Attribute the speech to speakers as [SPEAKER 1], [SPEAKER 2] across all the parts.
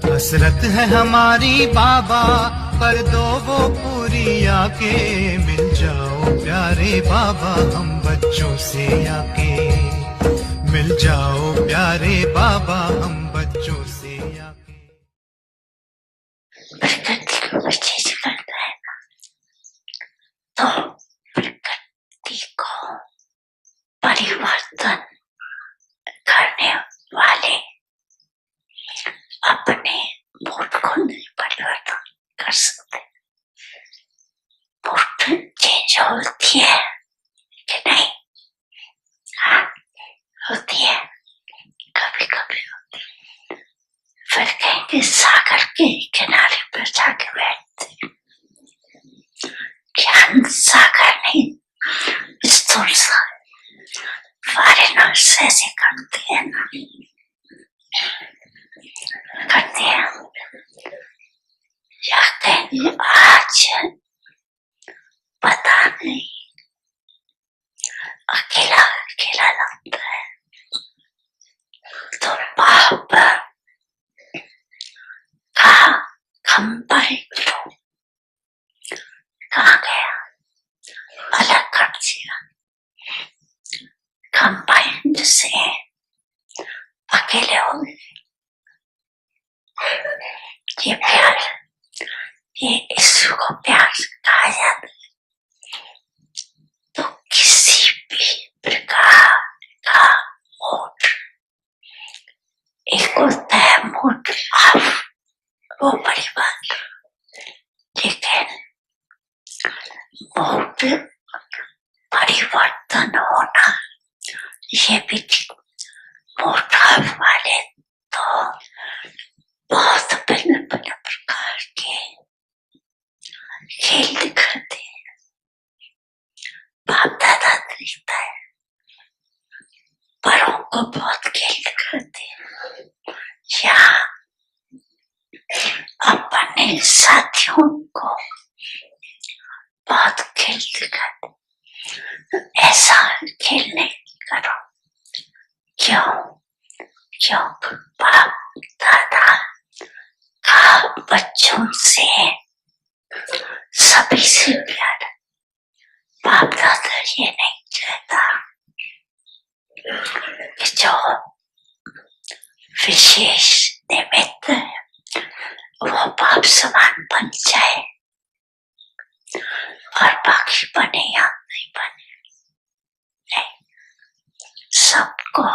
[SPEAKER 1] हसरत है हमारी बाबा, कर दो वो पूरी आके। मिल जाओ प्यारे बाबा हम बच्चों से आके। मिल जाओ प्यारे बाबा हम बच्चों से आके।
[SPEAKER 2] प्रकृति को कोई चीज करता है ना, तो प्रकृति को परिवर्तन करने वाले अपने मूड को नहीं परिवर्तन कर सकते। मूड चेंज होती है कि नहीं? हाँ, होती है, कभी कभी होती है। फिर कहेंगे सागर के किनारे पर जाके बैठते, ज्ञान सागर नहीं, स्थूल सागर। फॉरेनर्स ऐसे करते हैं ना, करते हैं। या कहेंगे आज पता नहीं अकेला अकेला लगता है, तो बाप कहा कंबाइंड हो, कहाँ गया? अलग कर दिया। कंबाइंड से अकेले हो गए। ये प्यार, ये ईश्वर को प्यार कहा जाता है। तो किसी भी प्रकार का मूड, एक होता है मूड ऑफ, वो बड़ी बात, लेकिन मूड परिवर्तन होना ये भी मूड ऑफ वाले तो बहुत भिन्न भिन्न प्रकार के खेल दिखाते हैं। बाप दादा दिखता है, बड़ों को बहुत खेल दिखाते हैं, या अपने साथियों को बहुत खेल दिखाते हैं। ऐसा खेल नहीं करो। क्यों? क्यों? बाप दादा का बच्चों से सभी से प्यार। बाप दादा ये नहीं चाहता कि जो विशेष निमित्त है वो बाप समान बन जाए और बाकी बने या नहीं बने। नहीं, सबको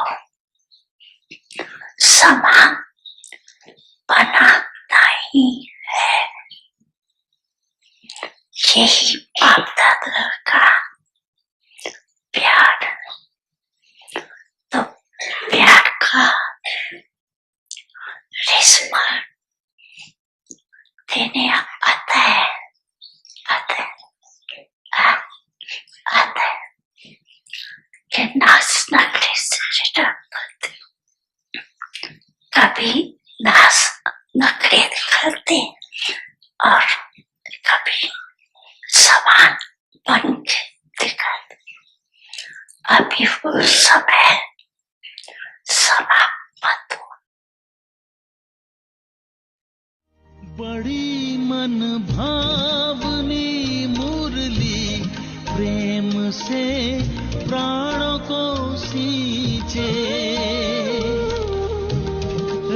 [SPEAKER 2] समान बनाना ही है। यही बाप दादा का प्यार। तो प्यार का रिश्ता देने आता है, आता है, आता है कि नाच नखरे से रिटर्न करते, कभी नाच नखरे दिखाते और कभी समान बन के दिखाते। अभी वो समय समाप्त हो।
[SPEAKER 3] बड़ी मन भावनी मुरली प्रेम से प्राणों को सींचे,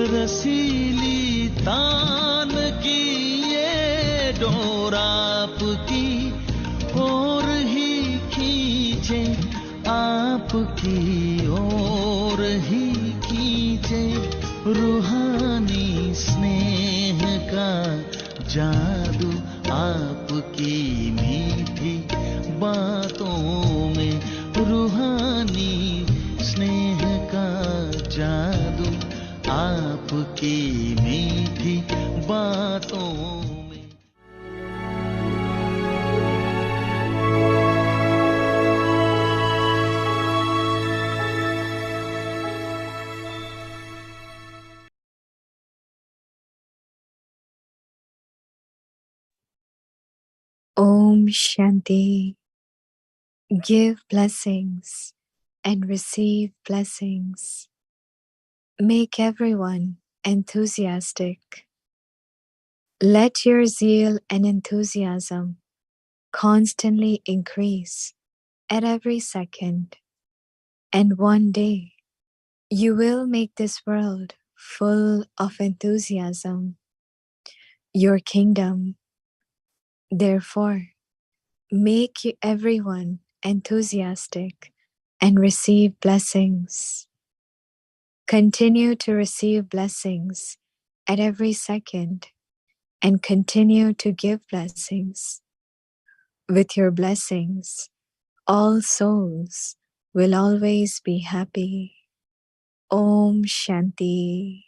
[SPEAKER 3] रसीली तान की ये डोर आपकी ओर ही खींचे, आपकी ओर ही खींचे। रूहानी स्नेह का जादू आपकी मीठी बातों में, रूहानी स्नेह का जादू आपकी मीठी बातों में।
[SPEAKER 4] Om Shanti. Give blessings and receive blessings. Make everyone enthusiastic. Let your zeal and enthusiasm constantly increase at every second, and one day you will make this world full of enthusiasm, your kingdom. Therefore, make everyone enthusiastic and receive blessings. Continue to receive blessings at every second and continue to give blessings. With your blessings, all souls will always be happy. Om Shanti.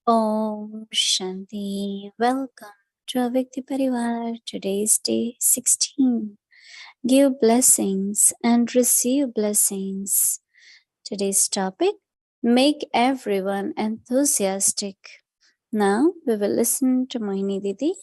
[SPEAKER 5] Om Shanti. Welcome to Avikti Parivar. Today's day 16. Give blessings and receive blessings. Today's topic, make everyone enthusiastic. Now we will listen to Mohini Didi.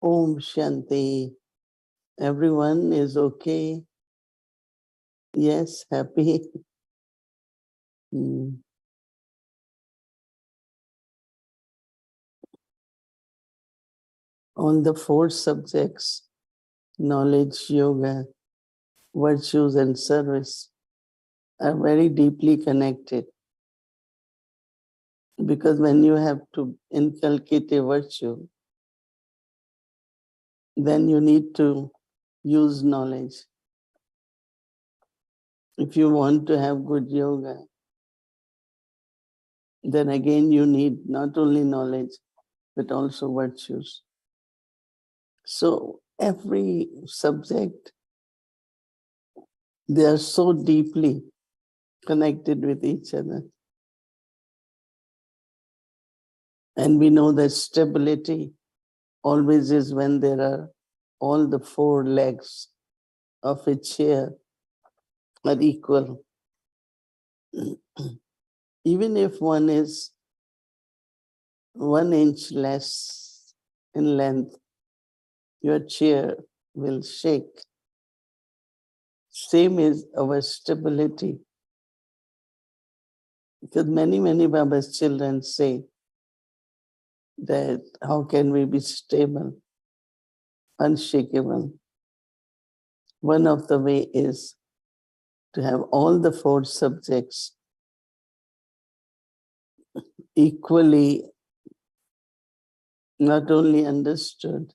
[SPEAKER 6] Om Shanti. Everyone is okay? Yes, happy? Hmm. On the four subjects, knowledge, yoga, virtues and service are very deeply connected. Because when you have to inculcate a virtue, then you need to use knowledge. If you want to have good yoga, then again you need not only knowledge, but also virtues. So every subject, they are so deeply connected with each other. And we know that stability always is when there are all the four legs of a chair are equal. Even if one is 1 inch less in length, your chair will shake. Same is our stability. Because many Baba's children say that how can we be stable, unshakable? One of the way is to have all the four subjects equally not only understood,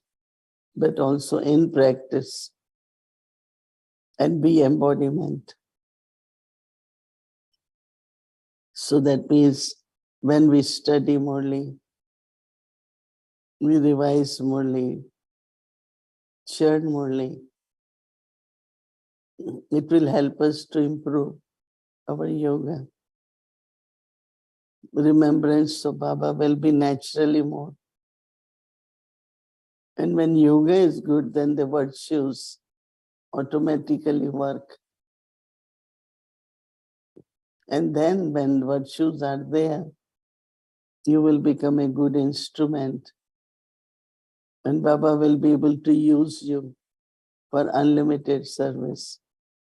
[SPEAKER 6] but also in practice, and be embodiment. So that means when we study Murli, we revise Murli, chant Murli, it will help us to improve our yoga. Remembrance of Baba will be naturally more. And when yoga is good, then the virtues automatically work. And then when virtues are there, you will become a good instrument. And Baba will be able to use you for unlimited service,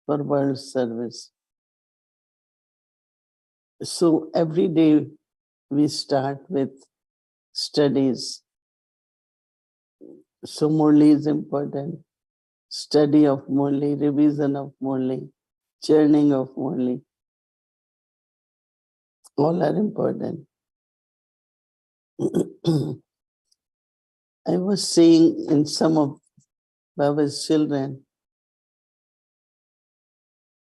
[SPEAKER 6] for world service. So every day we start with studies. So Murli is important. Study of Murli, revision of Murli, churning of Murli, all are important. I was seeing in some of Baba's children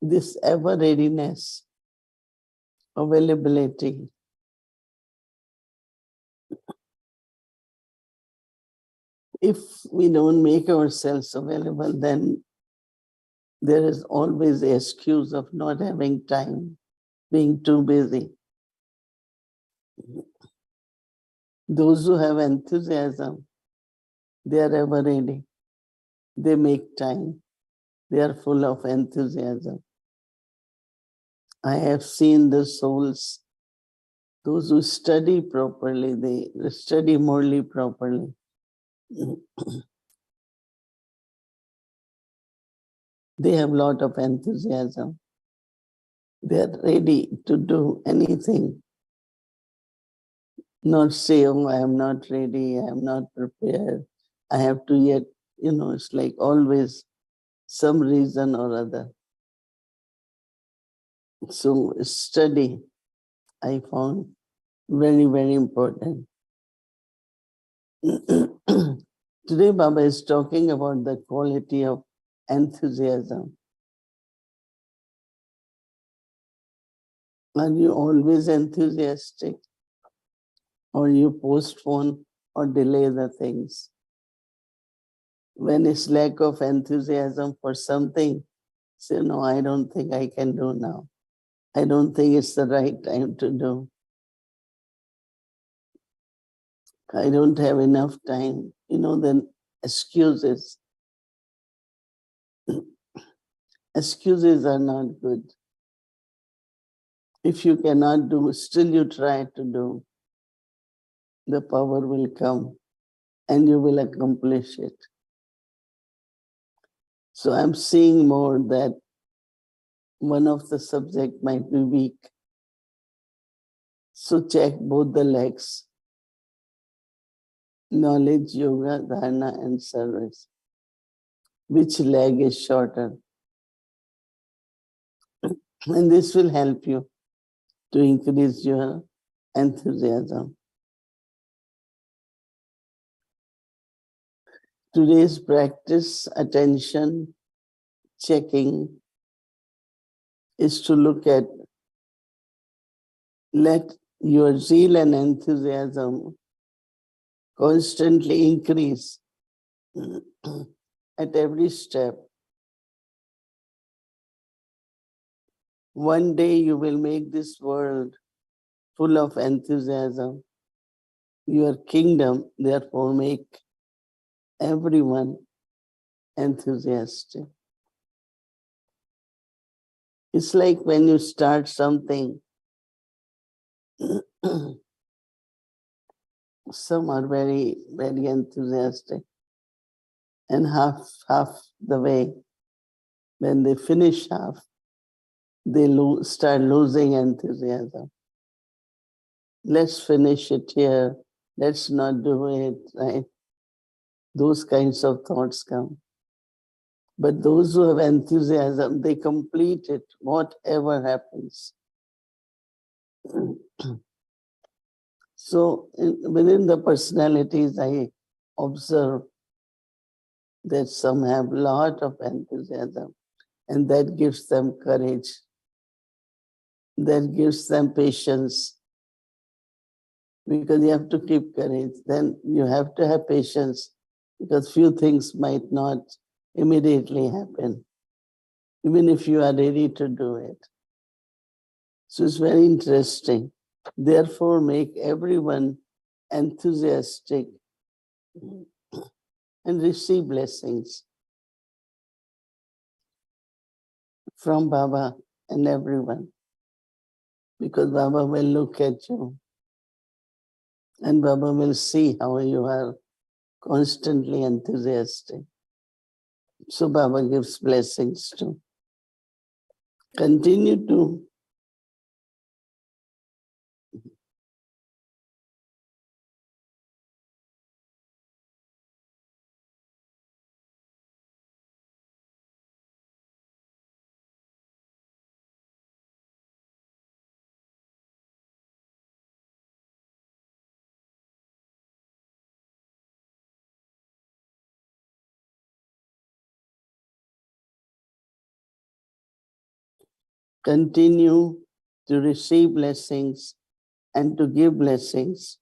[SPEAKER 6] this ever readiness, availability. If we don't make ourselves available, then there is always the excuse of not having time, being too busy. Those who have enthusiasm, they are ever ready. They make time. They are full of enthusiasm. I have seen the souls, those who study properly, they study morally properly. They have a lot of enthusiasm. They are ready to do anything. Not say, oh, I am not ready, I am not prepared, I have to yet, it's like always some reason or other. So study, I found very, very important. Today Baba is talking about the quality of enthusiasm. Are you always enthusiastic, or you postpone or delay the things? When it's lack of enthusiasm for something, say, no, I don't think I can do now. I don't think it's the right time to do. I don't have enough time. Then excuses. Excuses are not good. If you cannot do, still you try to do, the power will come and you will accomplish it. So I'm seeing more that one of the subject might be weak. So check both the legs, knowledge, yoga, dharana, and service. Which leg is shorter? And this will help you to increase your enthusiasm. Today's practice, attention, checking, is to look at, let your zeal and enthusiasm constantly increase at every step. One day you will make this world full of enthusiasm. Your kingdom, therefore, make everyone enthusiastic. It's like when you start something, some are very, very enthusiastic, and half the way, when they finish half, they start losing enthusiasm. Let's finish it here. Let's not do it, right? Those kinds of thoughts come. But those who have enthusiasm, they complete it, whatever happens. So within the personalities, I observe that some have a lot of enthusiasm, and that gives them courage, that gives them patience, because you have to keep courage. Then you have to have patience, because few things might not immediately happen, even if you are ready to do it. So it's very interesting. Therefore, make everyone enthusiastic and receive blessings from Baba and everyone, because Baba will look at you and Baba will see how you are constantly enthusiastic. So Baba gives blessings too. Continue to continue to receive blessings and to give blessings.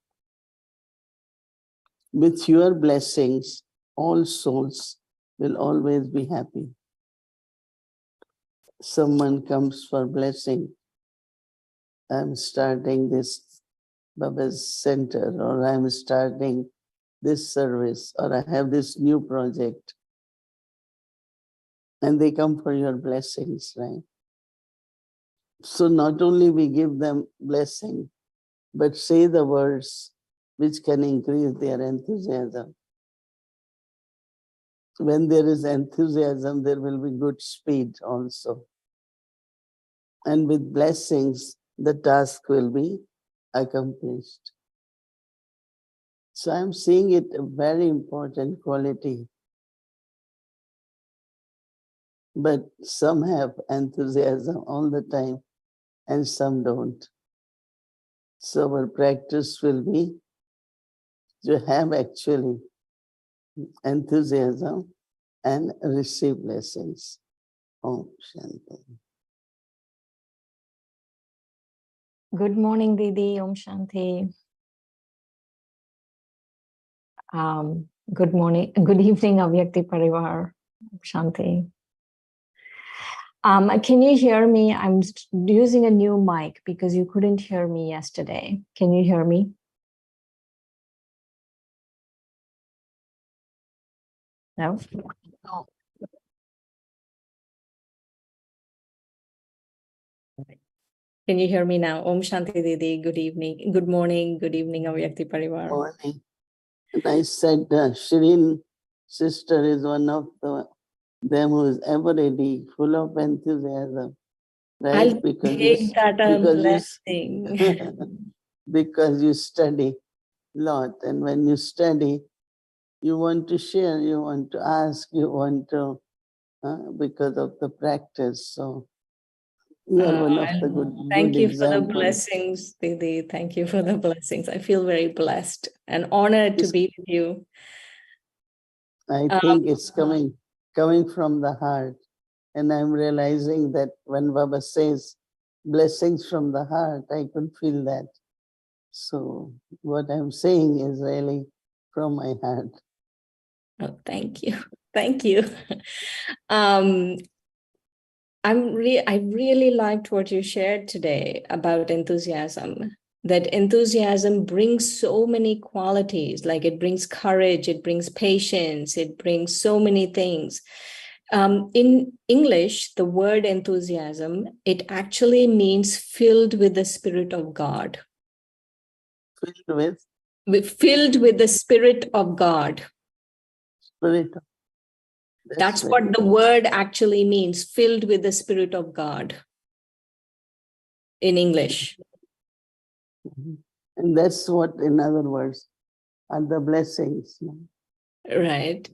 [SPEAKER 6] With your blessings, all souls will always be happy. Someone comes for blessing. I'm starting this Baba's center, or I'm starting this service, or I have this new project. And they come for your blessings, right? So not only we give them blessing, but say the words which can increase their enthusiasm. When there is enthusiasm, there will be good speed also. And with blessings, the task will be accomplished. So I'm seeing it a very important quality. But some have enthusiasm all the time and some don't. So our practice will be to have actually enthusiasm and receive blessings. Om Shanti.
[SPEAKER 7] Good morning, Didi. Om Shanti. Good morning, good evening, Avyakti Parivar. Om Shanti. Can you hear me? I'm using a new mic because you couldn't hear me yesterday. Can you hear me? No? No. Can you hear me now? Om Shanti Didi. Good evening. Good morning. Good evening, Avyakti Parivar.
[SPEAKER 6] Morning. And I said, Shireen sister is one of them who is ever ready, full of enthusiasm. Right?
[SPEAKER 7] I'll take that a blessing.
[SPEAKER 6] Because you study a lot. And when you study, you want to share, you want to ask, you want to, because of the practice. So you are one of the
[SPEAKER 7] Thank
[SPEAKER 6] good
[SPEAKER 7] you for the
[SPEAKER 6] examples.
[SPEAKER 7] blessings, Didi. Thank you for the blessings. I feel very blessed and honored to be with you.
[SPEAKER 6] I think it's coming from the heart. And I'm realizing that when Baba says blessings from the heart, I could feel that. So what I'm saying is really from my heart.
[SPEAKER 7] Oh, thank you. Thank you. I really liked what you shared today about enthusiasm. That enthusiasm brings so many qualities, like it brings courage, it brings patience, it brings so many things. In English, the word enthusiasm, it actually means filled with the Spirit of God.
[SPEAKER 6] Filled with?
[SPEAKER 7] Filled with the Spirit of God.
[SPEAKER 6] Spirit.
[SPEAKER 7] That's what the word actually means, filled with the Spirit of God in English.
[SPEAKER 6] And that's what, in other words, are the blessings.
[SPEAKER 7] Right.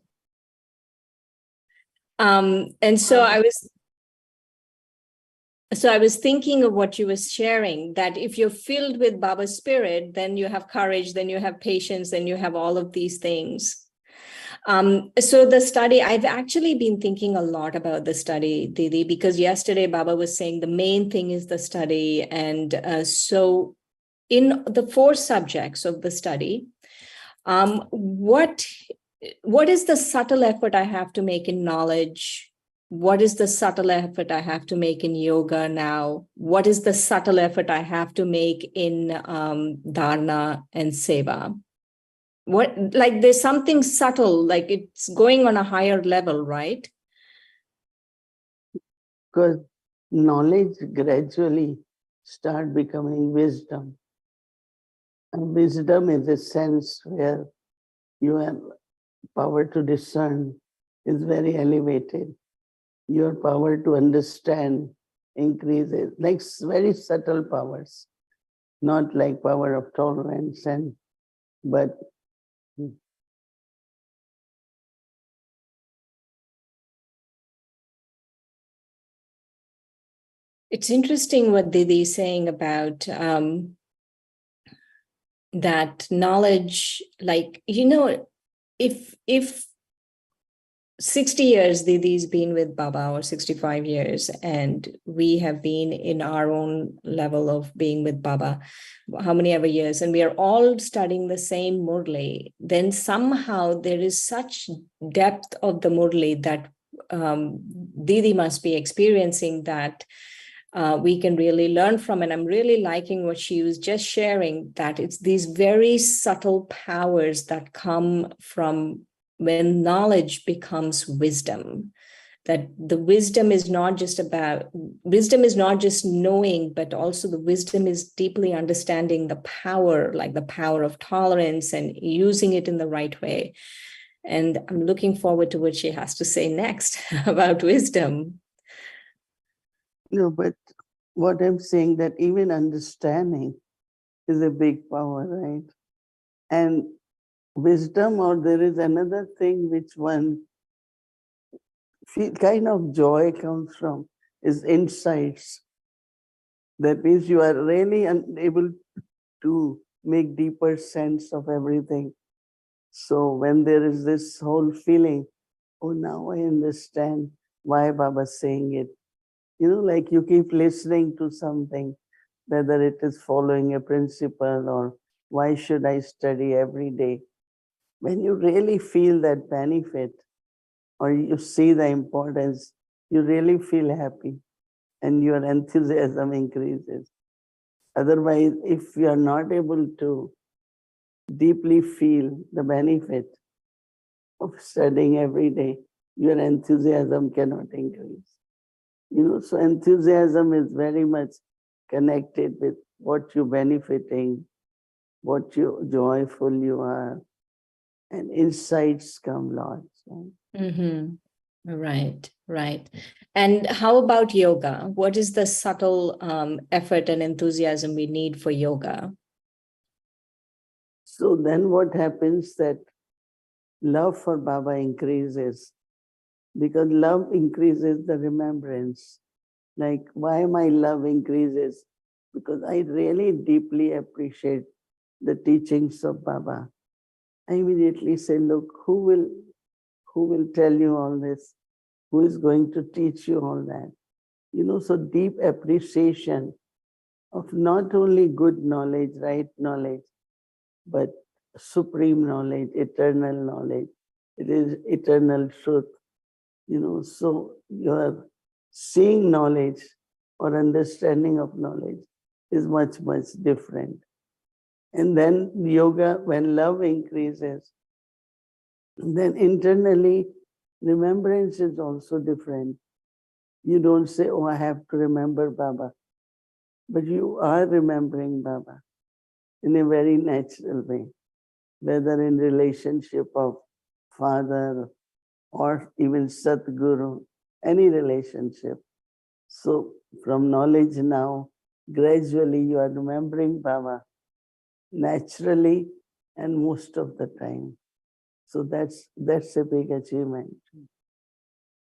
[SPEAKER 7] And so I was So I was thinking of what you were sharing, that if you're filled with Baba's spirit, then you have courage, then you have patience, then you have all of these things. So the study, I've actually been thinking a lot about the study, Didi, because yesterday Baba was saying the main thing is the study. And so in the 4 subjects of the study, what is the subtle effort I have to make in knowledge? What is the subtle effort I have to make in yoga now? What is the subtle effort I have to make in dharana and seva? What, like, there's something subtle, like it's going on a higher level, right?
[SPEAKER 6] Because knowledge gradually start becoming wisdom. And wisdom is a sense where you have power to discern is very elevated. Your power to understand increases, like very subtle powers, not like power of tolerance but
[SPEAKER 7] It's interesting what Didi is saying about that knowledge, like, if 60 years Didi's been with Baba, or 65 years, and we have been in our own level of being with Baba, how many ever years, and we are all studying the same Murli, then somehow there is such depth of the Murli that Didi must be experiencing, that we can really learn from. And I'm really liking what she was just sharing, that it's these very subtle powers that come from when knowledge becomes wisdom. That the wisdom is not just knowing, but also the wisdom is deeply understanding the power, like the power of tolerance, and using it in the right way. And I'm looking forward to what she has to say next about wisdom.
[SPEAKER 6] no, but what I'm saying, that even understanding is a big power, right? And wisdom, or there is another thing which one kind of joy comes from, is insights. That means you are really able to make deeper sense of everything. So when there is this whole feeling, oh, now I understand why Baba's saying it. Like you keep listening to something, whether it is following a principle or why should I study every day. When you really feel that benefit, or you see the importance, you really feel happy and your enthusiasm increases. Otherwise, if you are not able to deeply feel the benefit of studying every day, your enthusiasm cannot increase. So enthusiasm is very much connected with what you're benefiting, what you joyful you are, and insights come lots. Right?
[SPEAKER 7] Mm-hmm. Right. And how about yoga? What is the subtle effort and enthusiasm we need for yoga?
[SPEAKER 6] So then what happens, that love for Baba increases, because love increases the remembrance. Like, why my love increases? Because I really deeply appreciate the teachings of Baba. I immediately say, look, who will tell you all this? Who is going to teach you all that? So deep appreciation of not only good knowledge, right knowledge, but supreme knowledge, eternal knowledge. It is eternal truth. So your seeing knowledge or understanding of knowledge is much, much different. And then yoga, when love increases, then internally remembrance is also different. You don't say, oh, I have to remember Baba, but you are remembering Baba in a very natural way, whether in relationship of father or even Satguru, any relationship. So from knowledge now, gradually you are remembering Baba naturally and most of the time. So that's a big achievement.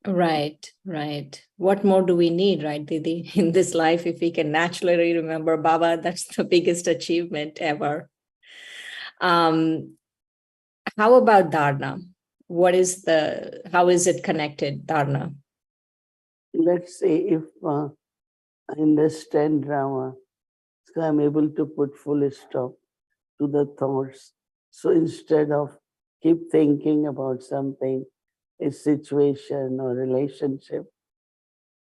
[SPEAKER 7] Right, right. What more do we need, right, Didi, in this life? If we can naturally remember Baba, that's the biggest achievement ever. How about Dharna? How is it connected, Dharna?
[SPEAKER 6] Let's say if I understand drama, so I'm able to put full stop to the thoughts. So instead of keep thinking about something, a situation or relationship,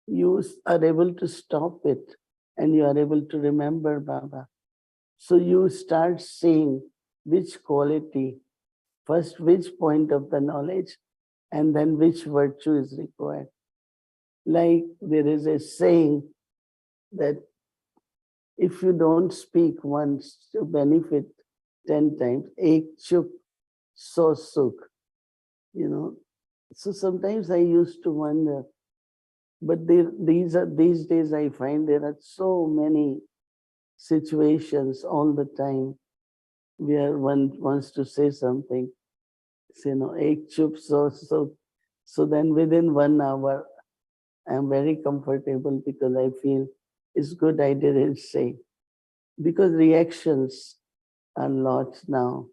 [SPEAKER 6] you are able to stop it and you are able to remember Baba. So you start seeing which quality, first which point of the knowledge, and then which virtue is required. Like there is a saying that if you don't speak once to benefit 10 times, ek chup, so sukh, you know. So sometimes I used to wonder, but these days I find there are so many situations all the time where one wants to say something, say, ek chup, so then within 1 hour, I'm very comfortable because I feel it's good I didn't say. Because reactions are lots now.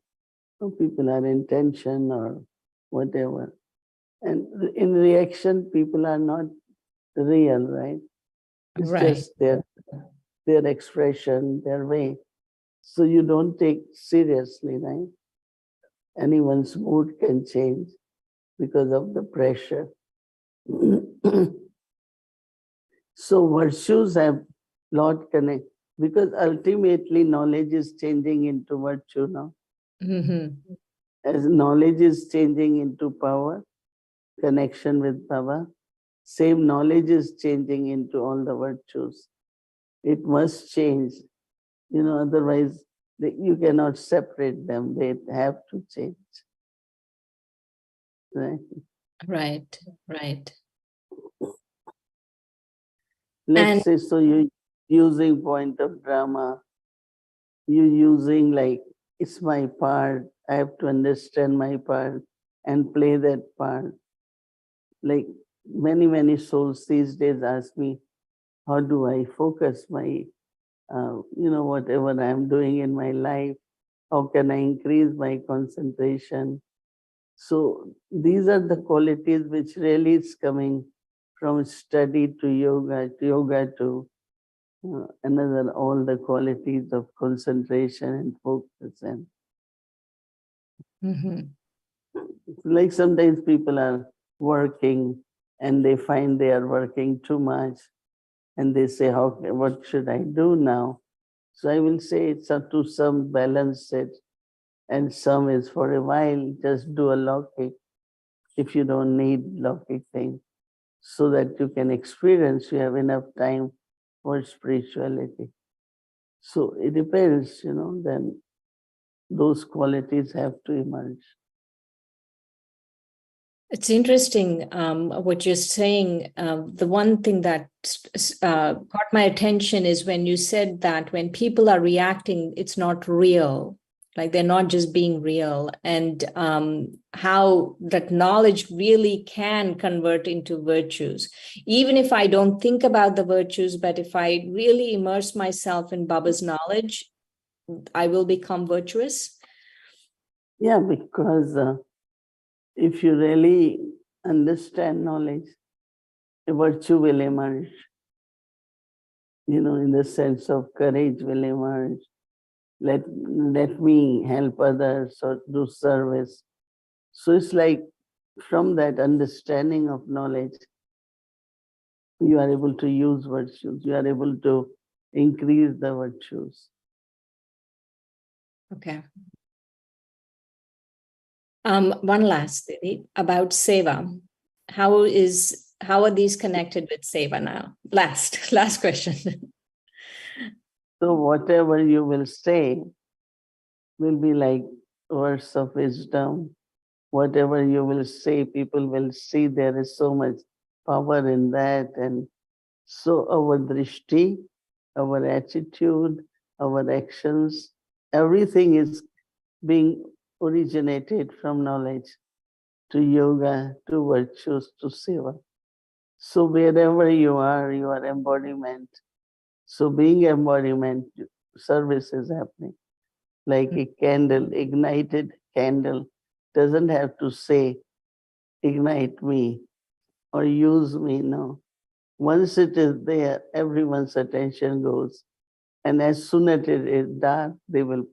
[SPEAKER 6] People are in tension or whatever. And in reaction, people are not real, right? It's
[SPEAKER 7] Right.
[SPEAKER 6] just their expression, their way. So you don't take seriously, right? Anyone's mood can change because of the pressure. So virtues have lot connect because ultimately knowledge is changing into virtue now.
[SPEAKER 7] Mm-hmm.
[SPEAKER 6] As knowledge is changing into power, connection with Baba, same knowledge is changing into all the virtues. It must change, otherwise you cannot separate them. They have to change. Right?
[SPEAKER 7] Right, right.
[SPEAKER 6] Let's
[SPEAKER 7] And
[SPEAKER 6] say, so you're using point of drama, you're using like, it's my part, I have to understand my part and play that part. Like many souls these days ask me, how do I focus my, whatever I'm doing in my life? How can I increase my concentration? So these are the qualities which really is coming from study to yoga to another, all the qualities of concentration and focus. And
[SPEAKER 7] mm-hmm.
[SPEAKER 6] like sometimes people are working and they find they are working too much and they say, what should I do now? So I will say it's up to some balance it, and some is for a while, just do a locking if you don't need locking thing, so that you can experience, you have enough time for spirituality. So it depends, then those qualities have to emerge.
[SPEAKER 7] It's interesting what you're saying. The one thing that caught my attention is when you said that when people are reacting, it's not real, like they're not just being real, and how that knowledge really can convert into virtues. Even if I don't think about the virtues, but if I really immerse myself in Baba's knowledge, I will become virtuous.
[SPEAKER 6] Yeah, because if you really understand knowledge, a virtue will emerge. In the sense of courage will emerge. Let me help others or do service. So it's like from that understanding of knowledge, you are able to use virtues. You are able to increase the virtues.
[SPEAKER 7] Okay. One last thing about seva. How are these connected with seva now? Last question.
[SPEAKER 6] So whatever you will say will be like words of wisdom. Whatever you will say, people will see there is so much power in that. And so our drishti, our attitude, our actions, everything is being originated from knowledge to yoga, to virtues, to seva. So wherever you are embodiment. So being embodiment, service is happening. Like a candle, ignited candle doesn't have to say, ignite me or use me, no. Once it is there, everyone's attention goes. And as soon as it is dark, they will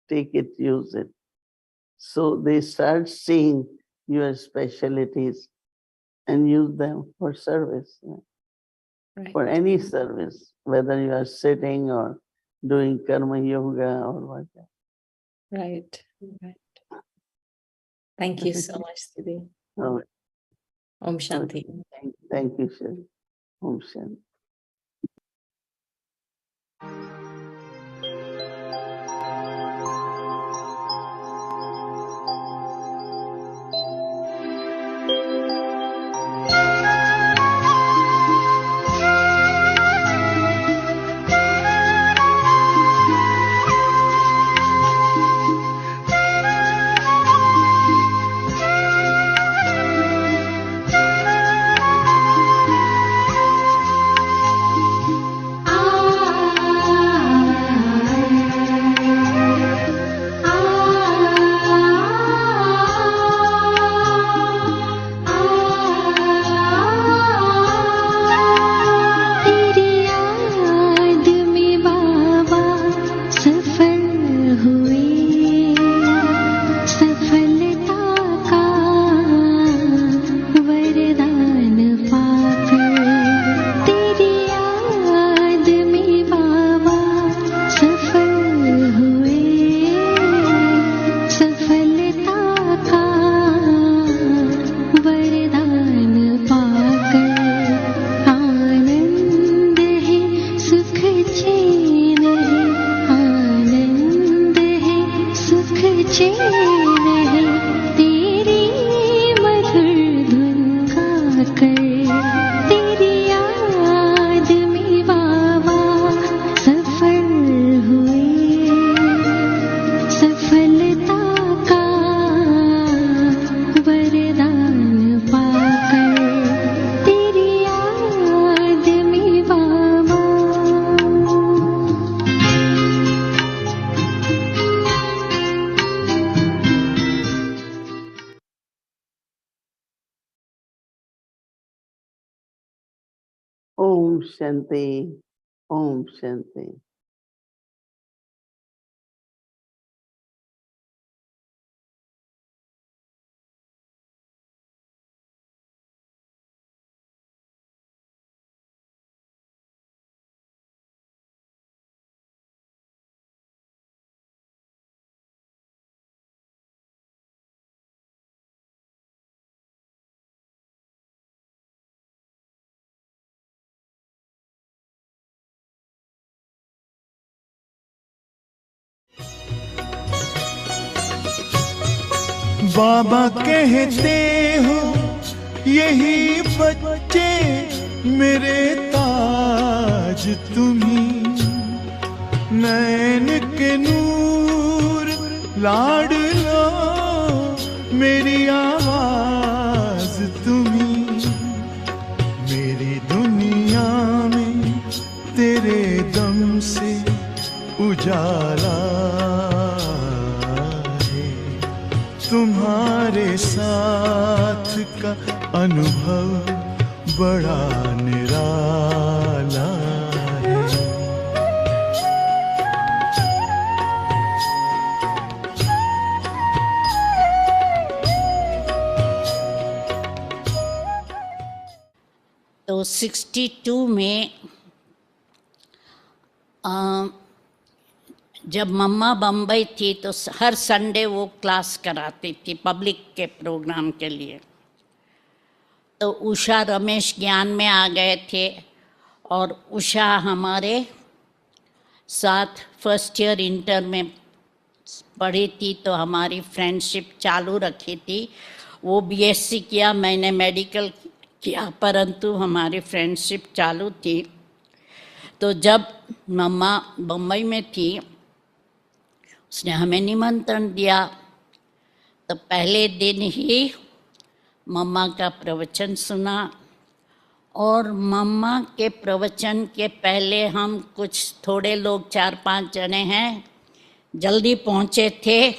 [SPEAKER 6] take it, use it. So they start seeing your specialties and use them for service,
[SPEAKER 7] Right.
[SPEAKER 6] for any service, whether you are sitting or doing karma yoga or whatever.
[SPEAKER 7] Right. Right. Thank you so much, Didi.
[SPEAKER 6] Oh,
[SPEAKER 7] Om Shanti.
[SPEAKER 6] thank you, Shri. Om Shanti. Om Shanti. Om Shanti.
[SPEAKER 1] बाबा कहते हो यही बच्चे मेरे ताज तुम्ही, नैन के नूर लाडलो मेरी आवाज तुम्ही, मेरी दुनिया में तेरे दम से उजाला, तुम्हारे साथ का अनुभव बड़ा निराला है।
[SPEAKER 2] तो 62 में जब मम्मा बम्बई थी तो हर संडे वो क्लास कराती थी पब्लिक के प्रोग्राम के लिए। तो उषा रमेश ज्ञान में आ गए थे और उषा हमारे साथ फर्स्ट ईयर इंटर में पढ़ी थी, तो हमारी फ्रेंडशिप चालू रखी थी। वो बीएससी किया, मैंने मेडिकल किया, परंतु हमारी फ्रेंडशिप चालू थी। तो जब मम्मा बम्बई में थी उसने हमें निमंत्रण दिया, तो पहले दिन ही मम्मा का प्रवचन सुना और मम्मा के प्रवचन के पहले हम कुछ थोड़े लोग 4-5 जने हैं जल्दी पहुँचे थे,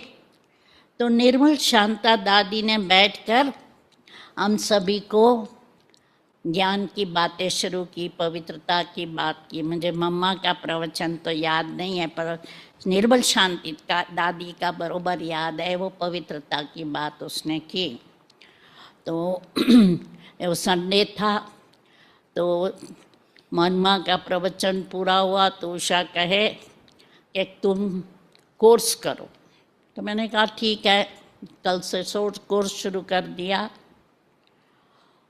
[SPEAKER 2] तो निर्मल शांता दादी ने बैठकर हम सभी को ज्ञान की बातें शुरू की, पवित्रता की बात की। मुझे मम्मा का प्रवचन तो याद नहीं है, पर निर्मल शांति का दादी का बरोबर याद है, वो पवित्रता की बात उसने की। तो वो संडे था, तो मम्मा का प्रवचन पूरा हुआ तो उषा कहे कि तुम कोर्स करो। तो मैंने कहा ठीक है, कल से कोर्स शुरू कर दिया।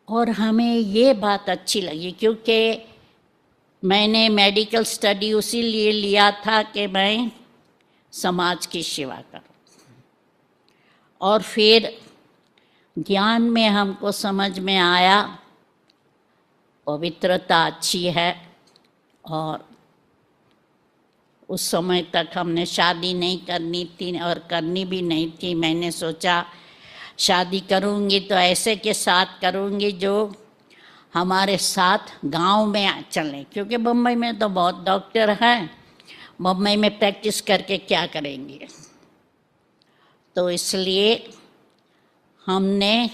[SPEAKER 2] और हमें ये बात अच्छी लगी क्योंकि मैंने मेडिकल स्टडी उसी लिए लिया था कि मैं समाज की सेवा करूं। और फिर ज्ञान में हमको समझ में आया पवित्रता अच्छी है, और उस समय तक हमने शादी नहीं करनी थी और करनी भी नहीं थी। मैंने सोचा शादी करूँगी तो ऐसे के साथ करूँगी जो हमारे साथ गांव में चलें, क्योंकि बम्बई में तो बहुत डॉक्टर हैं, बम्बई में प्रैक्टिस करके क्या करेंगे। तो इसलिए हमने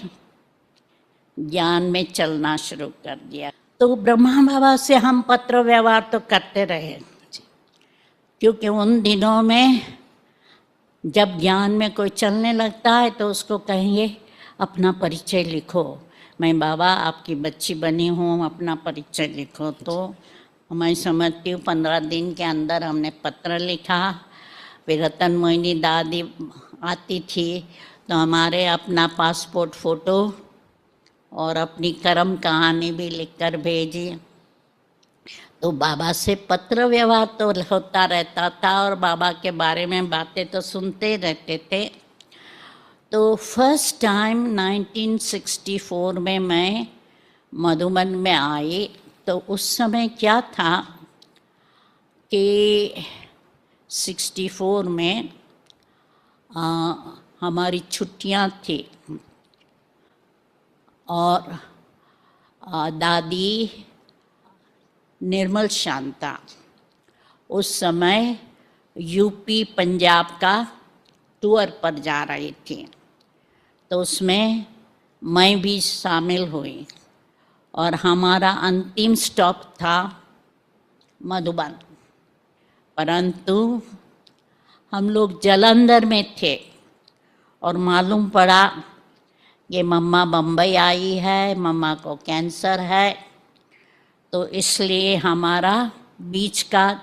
[SPEAKER 2] ज्ञान में चलना शुरू कर दिया। तो ब्रह्मा बाबा से हम पत्र व्यवहार तो करते रहे, क्योंकि उन दिनों में जब ज्ञान में कोई चलने लगता है तो उसको कहेंगे अपना परिचय लिखो, मैं बाबा आपकी बच्ची बनी हूँ, अपना परिचय लिखो। तो मैं समझती हूँ 15 दिन के अंदर हमने पत्र लिखा। फिर रतन मोहिनी दादी आती थी तो हमारे अपना पासपोर्ट फ़ोटो और अपनी कर्म कहानी भी लिखकर भेजी। तो बाबा से पत्र व्यवहार तो होता रहता था और बाबा के बारे में बातें तो सुनते रहते थे। तो फर्स्ट टाइम 1964 में मैं मधुबन में आई, तो उस समय क्या था कि 64 में हमारी छुट्टियां थी और दादी निर्मल शांता उस समय यूपी पंजाब का टूर पर जा रही थी, तो उसमें मैं भी शामिल हुई और हमारा अंतिम स्टॉप था मधुबन। परंतु हम लोग जालंधर में थे और मालूम पड़ा ये मम्मा बम्बई आई है, मम्मा को कैंसर है, तो इसलिए हमारा बीच का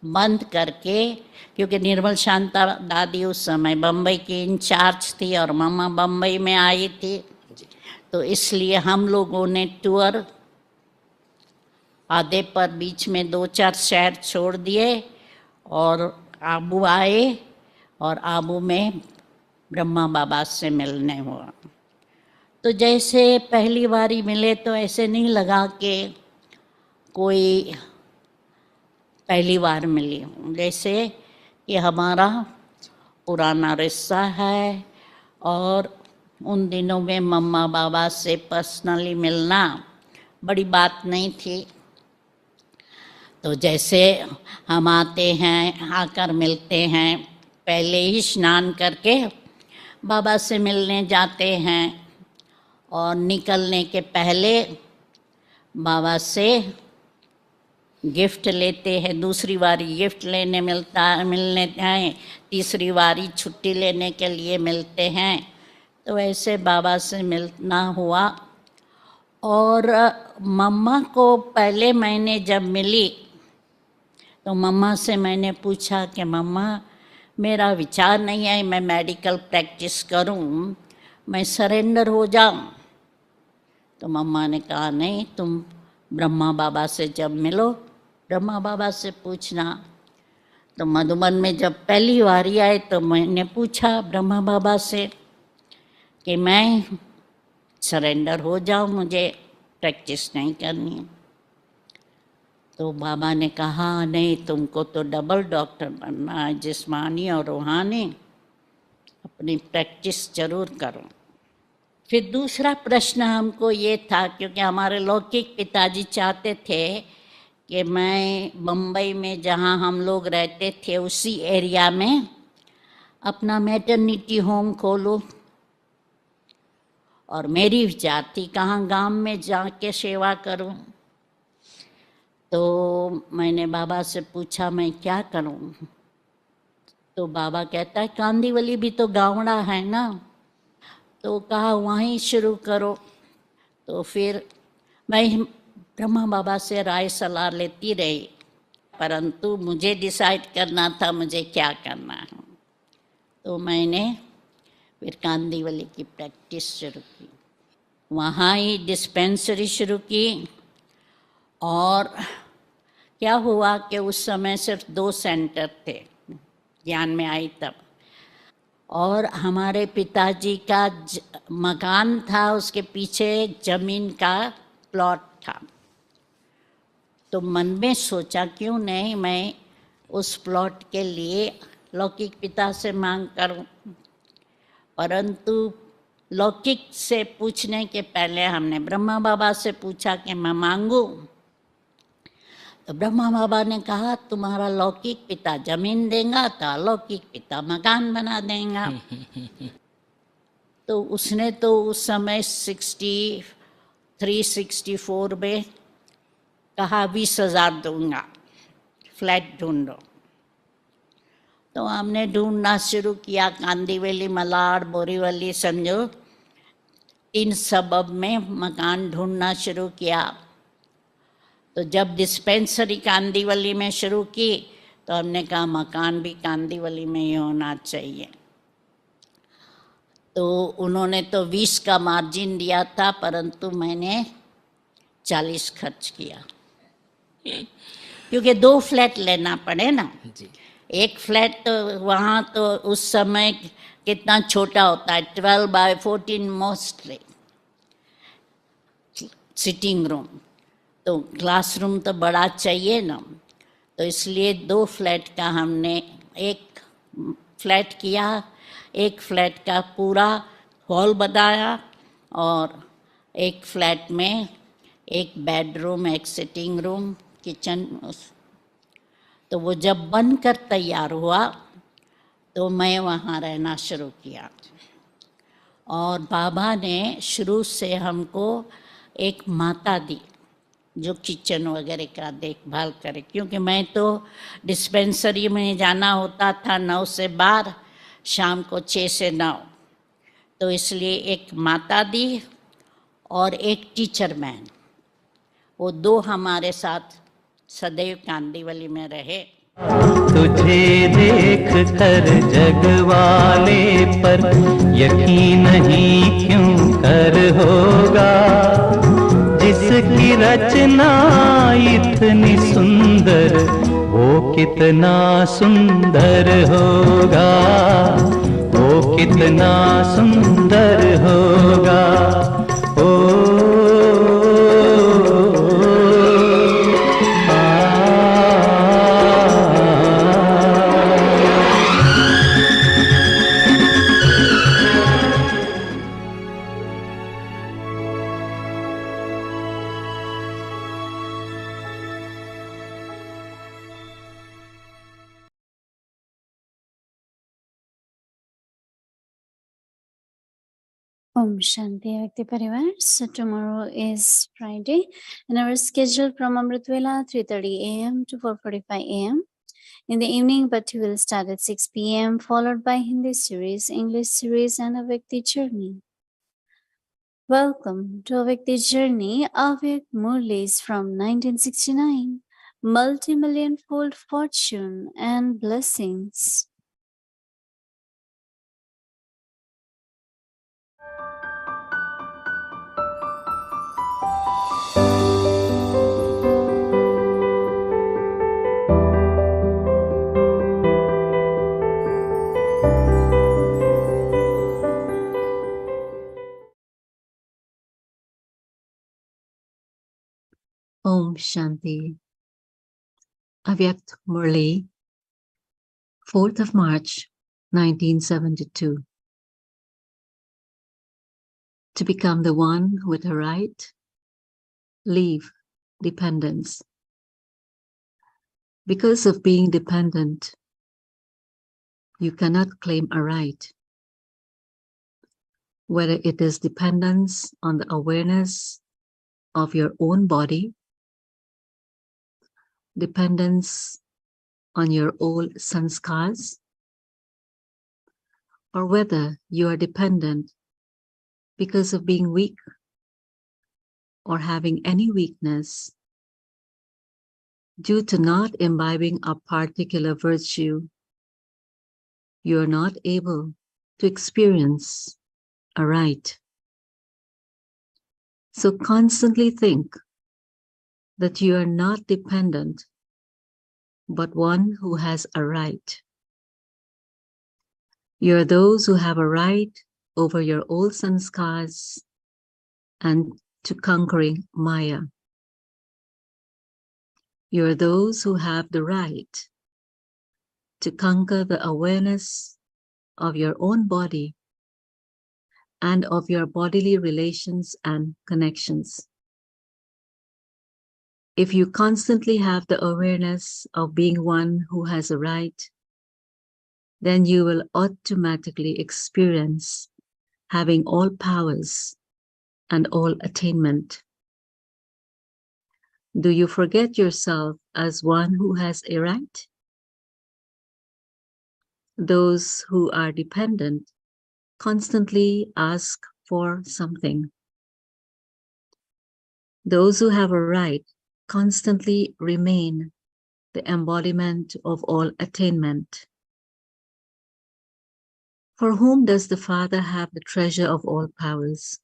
[SPEAKER 2] बंद करके, क्योंकि निर्मल शांता दादी उस समय बम्बई की इंचार्ज थी और मम्मा बम्बई में आई थी, तो इसलिए हम लोगों ने टूर आधे पर बीच में 2-4 शहर छोड़ दिए और आबू आए और आबू में ब्रह्मा बाबा से मिलने हुआ। तो जैसे पहली बारी मिले तो ऐसे नहीं लगा कि कोई पहली बार मिली हूँ, जैसे कि हमारा पुराना रिश्ता है। और उन दिनों में मम्मा बाबा से पर्सनली मिलना बड़ी बात नहीं थी। तो जैसे हम आते हैं, आकर मिलते हैं, पहले ही स्नान करके बाबा से मिलने जाते हैं और निकलने के पहले बाबा से गिफ्ट लेते हैं। दूसरी बारी गिफ्ट लेने मिलने हैं, तीसरी बारी छुट्टी लेने के लिए मिलते हैं। तो ऐसे बाबा से मिलना हुआ। और मम्मा को पहले मैंने जब मिली तो मम्मा से मैंने पूछा कि मम्मा मेरा विचार नहीं है मैं मेडिकल प्रैक्टिस करूं, मैं सरेंडर हो जाऊं। तो मम्मा ने कहा नहीं, तुम ब्रह्मा बाबा से जब मिलो ब्रह्मा बाबा से पूछना। तो मधुबन में जब पहली बारी आए तो मैंने पूछा ब्रह्मा बाबा से कि मैं सरेंडर हो जाऊं, मुझे प्रैक्टिस नहीं करनी। तो बाबा ने कहा नहीं, तुमको तो डबल डॉक्टर बनना है, जिस्मानी और रूहानी, अपनी प्रैक्टिस जरूर करो। फिर दूसरा प्रश्न हमको ये था, क्योंकि हमारे लौकिक पिताजी चाहते थे कि मैं बम्बई में जहाँ हम लोग रहते थे उसी एरिया में अपना मैटरनिटी होम खोलूं, और मेरी जाति कहाँ गांव में जाके सेवा करूं। तो मैंने बाबा से पूछा मैं क्या करूं, तो बाबा कहता है कांदीवली भी तो गावड़ा है ना, तो कहा वहीं शुरू करो। तो फिर मैं ब्रह्मा बाबा से राय सलाह लेती रही, परंतु मुझे डिसाइड करना था मुझे क्या करना है। तो मैंने फिर कांदीवली की प्रैक्टिस शुरू की, वहाँ ही डिस्पेंसरी शुरू की। और क्या हुआ कि उस समय सिर्फ 2 सेंटर थे, ज्ञान में आई तब। और हमारे पिताजी का मकान था, उसके पीछे जमीन का प्लॉट था। तो मन में सोचा क्यों नहीं मैं उस प्लॉट के लिए लौकिक पिता से मांग करूं। परंतु लौकिक से पूछने के पहले हमने ब्रह्मा बाबा से पूछा कि मैं मांगू। तो ब्रह्मा बाबा ने कहा तुम्हारा लौकिक पिता जमीन देगा तो अलौकिक पिता मकान बना देगा। तो उसने तो उस समय 63-64 में कहा 20,000 दूंगा, फ्लैट ढूंढो। तो हमने ढूंढना शुरू किया, कांदीवली, मलाड, बोरीवली, समझो 3 सबब में मकान ढूंढना शुरू किया। तो जब डिस्पेंसरी कांदीवली में शुरू की तो हमने कहा मकान भी कांदीवली में ही होना चाहिए। तो उन्होंने तो 20 का मार्जिन दिया था, परंतु मैंने 40 खर्च किया, क्योंकि 2 फ्लैट लेना पड़े ना जी। एक फ्लैट तो वहाँ तो उस समय कितना छोटा होता है, 12 by 14 मोस्टली, सिटिंग रूम। तो क्लासरूम तो बड़ा चाहिए ना, तो इसलिए 2 फ्लैट का हमने एक फ्लैट किया, एक फ्लैट का पूरा हॉल बनाया, और एक फ्लैट में एक बेडरूम, एक सिटिंग रूम, किचन। तो वो जब बनकर तैयार हुआ तो मैं वहाँ रहना शुरू किया। और बाबा ने शुरू से हमको एक माता दी जो किचन वगैरह का देखभाल करे, क्योंकि मैं तो डिस्पेंसरी में जाना होता था 9 से 12, शाम को 6 से 9। तो इसलिए एक माता दी और एक टीचर मैन, वो 2 हमारे साथ सदैव कांदीवली में रहे।
[SPEAKER 3] तुझे देख कर जग वाले पर यकीन ही क्यों कर होगा, जिसकी रचना इतनी सुंदर वो कितना सुंदर होगा, वो कितना सुंदर होगा। ओ
[SPEAKER 5] Om Shanti Bhakti Parivar. So tomorrow is Friday and our schedule from Amrit Vela 3:30 a.m. to 4:45 a.m. in the evening, but we will start at 6 p.m. followed by Hindi series, English series and a Bhakti journey. Welcome to a Bhakti journey. Avik Murlis from 1969. Multi-million fold fortune and blessings.
[SPEAKER 8] Om Shanti. Avyakt Murli, 4th of March, 1972. To become the one with a right, leave dependence. Because of being dependent, you cannot claim a right, whether it is dependence on the awareness of your own body, dependence on your old sanskars, or whether you are dependent because of being weak or having any weakness due to not imbibing a particular virtue. You are not able to experience a right. So constantly think that you are not dependent, but one who has a right. You are those who have a right over your old sanskars and to conquering Maya. You are those who have the right to conquer the awareness of your own body and of your bodily relations and connections. If you constantly have the awareness of being one who has a right, then you will automatically experience having all powers and all attainment. Do you forget yourself as one who has a right? Those who are dependent constantly ask for something. Those who have a right constantly remain the embodiment of all attainment. For whom does the Father have the treasure of all powers?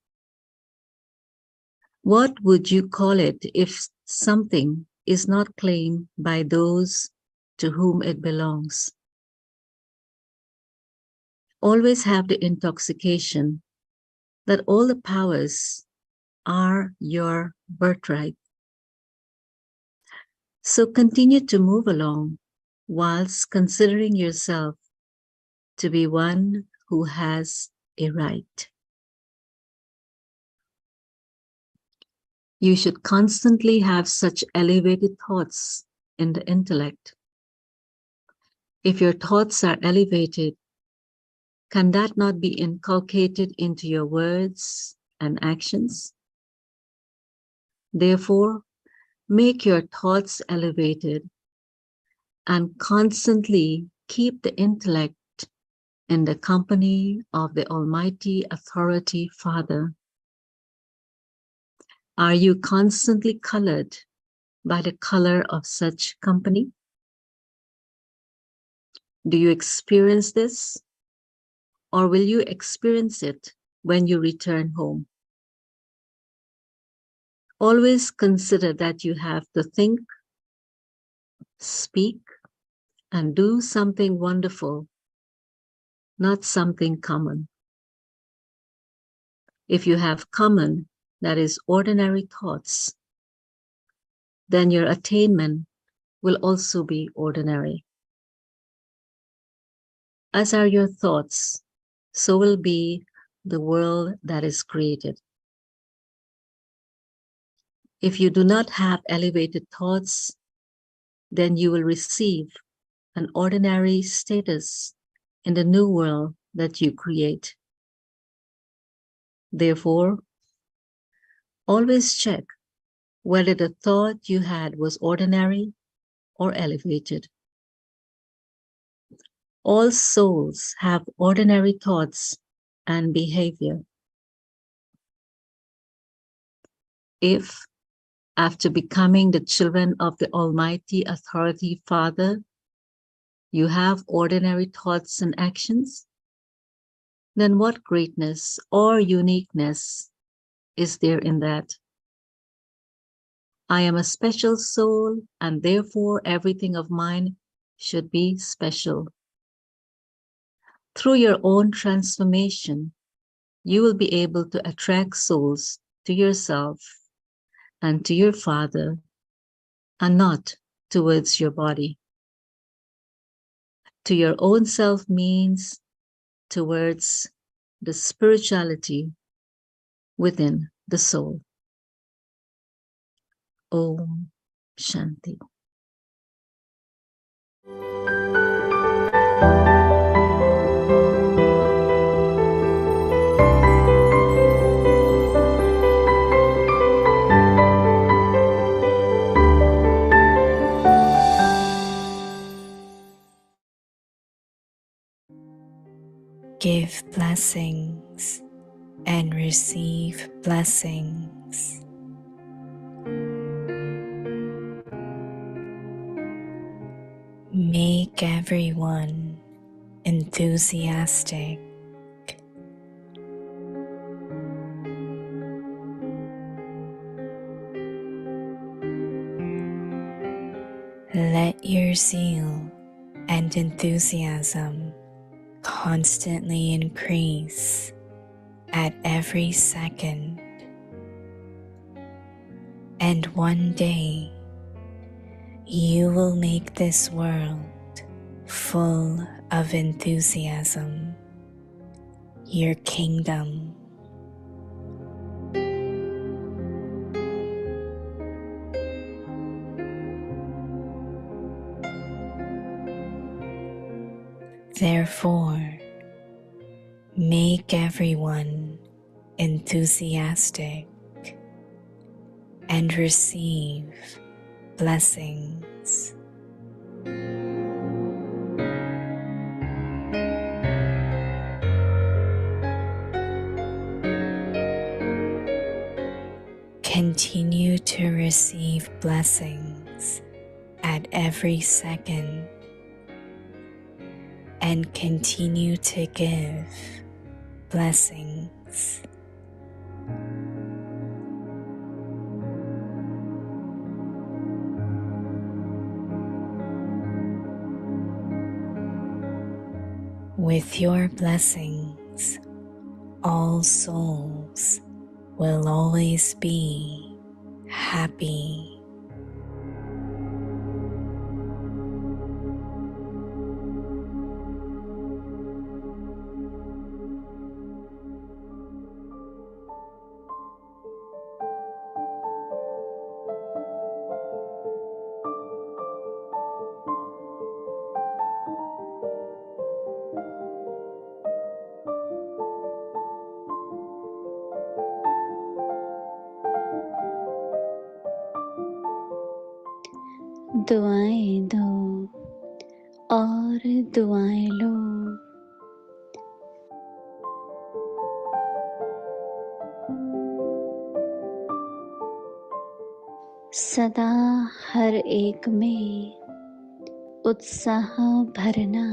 [SPEAKER 8] What would you call it if something is not claimed by those to whom it belongs? Always have the intoxication that all the powers are your birthright. So continue to move along whilst considering yourself to be one who has a right. You should constantly have such elevated thoughts in the intellect. If your thoughts are elevated, can that not be inculcated into your words and actions? Therefore, make your thoughts elevated and constantly keep the intellect in the company of the Almighty Authority Father. Are you constantly colored by the color of such company? Do you experience this? Or will you experience it when you return home? Always consider that you have to think, speak, and do something wonderful, not something common. If you have common, that is ordinary thoughts, then your attainment will also be ordinary. As are your thoughts, so will be the world that is created. If you do not have elevated thoughts, then you will receive an ordinary status in the new world that you create. Therefore, always check whether the thought you had was ordinary or elevated. All souls have ordinary thoughts and behavior. If, after becoming the children of the Almighty Authority Father, you have ordinary thoughts and actions, then what greatness or uniqueness is there in that? I am a special soul, and therefore everything of mine should be special. Through your own transformation, you will be able to attract souls to yourself and to your Father, and not towards your body. To your own self means towards the spirituality within the soul. Om Shanti.
[SPEAKER 4] Give blessings and receive blessings. Make everyone enthusiastic. Let your zeal and enthusiasm constantly increase at every second, and one day you will make this world full of enthusiasm, your kingdom. Therefore, make everyone enthusiastic and receive blessings. Continue to receive blessings at every second and continue to give blessings. With your blessings, all souls will always be happy.
[SPEAKER 5] दुआएं दो और दुआएं लो। सदा हर एक में उत्साह भरना।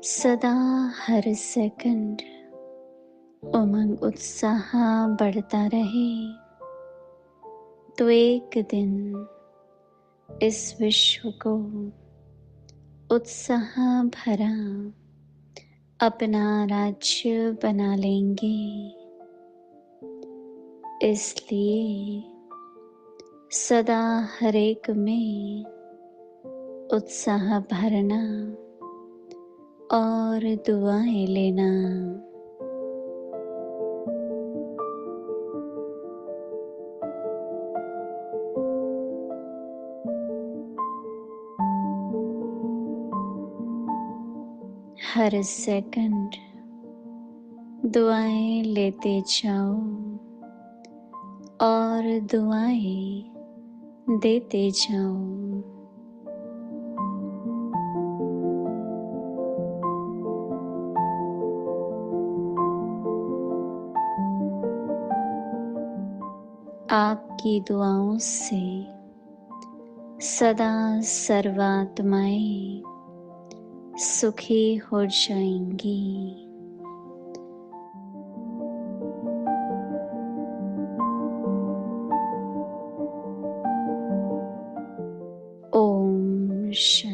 [SPEAKER 5] सदा हर सेकंड उमंग उत्साह बढ़ता रहे, तो एक दिन इस विश्व को उत्साह भरा अपना राज्य बना लेंगे। इसलिए सदा हर एक में उत्साह भरना और दुआएं लेना। हर सेकंड दुआएं लेते जाओ और दुआएं देते जाओ। आपकी दुआओं से सदा सर्वात्माएं सुखी हो जाएंगी। ओम शांति।